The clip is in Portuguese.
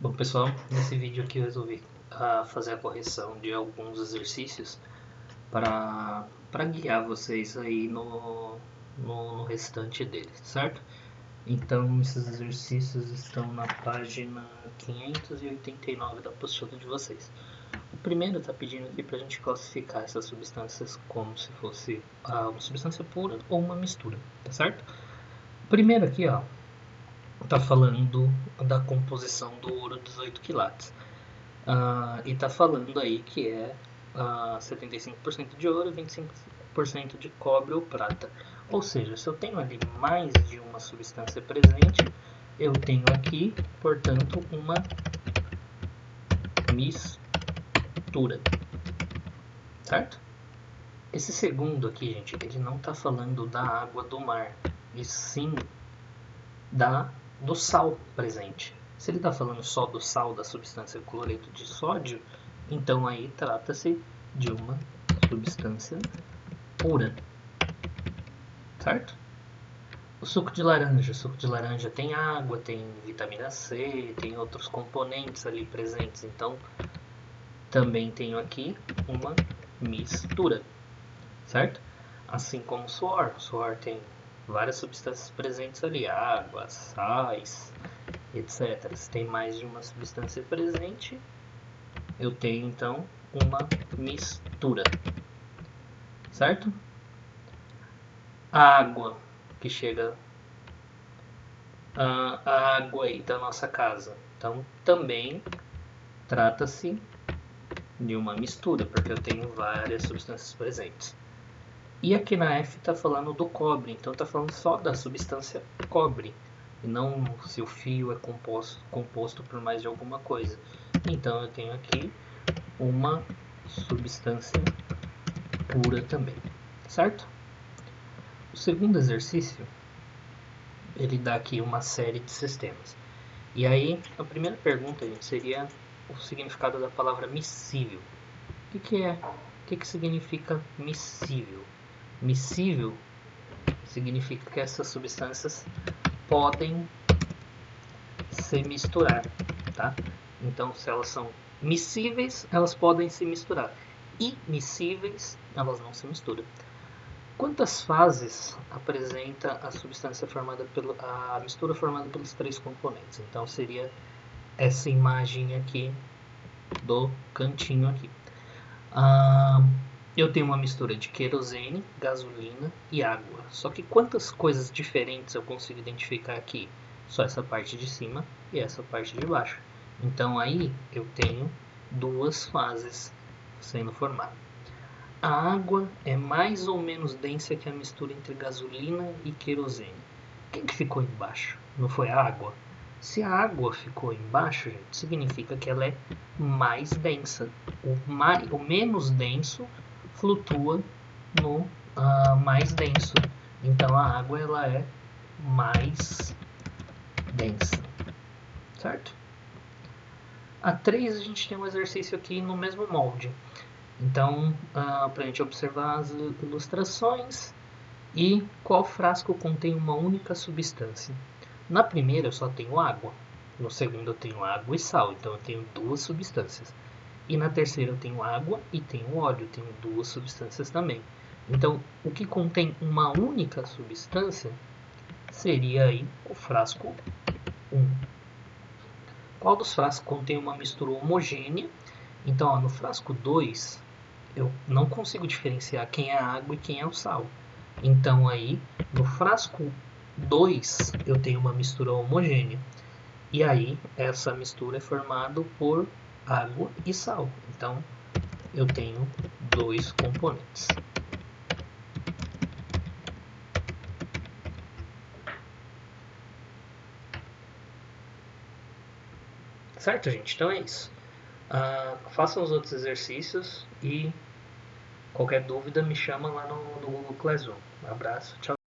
Bom pessoal, nesse vídeo aqui eu resolvi fazer a correção de alguns exercícios para guiar vocês aí no restante deles, certo? Então esses exercícios estão na página 589 da apostila de vocês. O primeiro está pedindo aqui para a gente classificar essas substâncias como se fosse uma substância pura ou uma mistura, tá certo? O primeiro aqui, ó, está falando da composição do ouro 18 quilates. E está falando aí que é 75% de ouro e 25% de cobre ou prata. Ou seja, se eu tenho ali mais de uma substância presente, eu tenho aqui, portanto, uma mistura. Certo? Esse segundo aqui, gente, ele não está falando da água do mar, e sim do sal presente. Se ele está falando só do sal da substância cloreto de sódio, então aí trata-se de uma substância pura, certo? O suco de laranja tem água, tem vitamina C, tem outros componentes ali presentes, então também tenho aqui uma mistura, certo? Assim como o suor tem várias substâncias presentes ali, água, sais, etc. Se tem mais de uma substância presente, eu tenho então uma mistura, certo? A água que chega, a água aí da nossa casa, então também trata-se de uma mistura, porque eu tenho várias substâncias presentes. E aqui na F está falando do cobre, então está falando só da substância cobre, e não se o fio é composto por mais de alguma coisa. Então eu tenho aqui uma substância pura também, certo? O segundo exercício, ele dá aqui uma série de sistemas. E aí, a primeira pergunta, gente, seria o significado da palavra miscível. O que significa miscível? Miscível significa que essas substâncias podem se misturar, tá? Então, se elas são miscíveis, elas podem se misturar. Immiscíveis, elas não se misturam. Quantas fases apresenta a substância formada a mistura formada pelos três componentes? Então, seria essa imagem aqui do cantinho aqui. Eu tenho uma mistura de querosene, gasolina e água. Só que quantas coisas diferentes eu consigo identificar aqui? Só essa parte de cima e essa parte de baixo. Então aí eu tenho duas fases sendo formadas. A água é mais ou menos densa que a mistura entre gasolina e querosene. Quem que ficou embaixo? Não foi a água? Se a água ficou embaixo, gente, significa que ela é mais densa. O menos denso flutua no mais denso. Então a água ela é mais densa, certo? A 3 a gente tem um exercício aqui no mesmo molde. Então, para a gente observar as ilustrações e qual frasco contém uma única substância. Na primeira eu só tenho água, no segundo eu tenho água e sal, então eu tenho duas substâncias. E na terceira eu tenho água e tenho óleo, tenho duas substâncias também. Então, o que contém uma única substância seria aí o frasco 1. Qual dos frascos contém uma mistura homogênea? Então, no frasco 2, eu não consigo diferenciar quem é a água e quem é o sal. Então, aí, no frasco 2, eu tenho uma mistura homogênea. E aí, essa mistura é formada por água e sal. Então, eu tenho dois componentes. Certo, gente? Então é isso. Façam os outros exercícios e qualquer dúvida me chama lá no Google Classroom. Um abraço, tchau.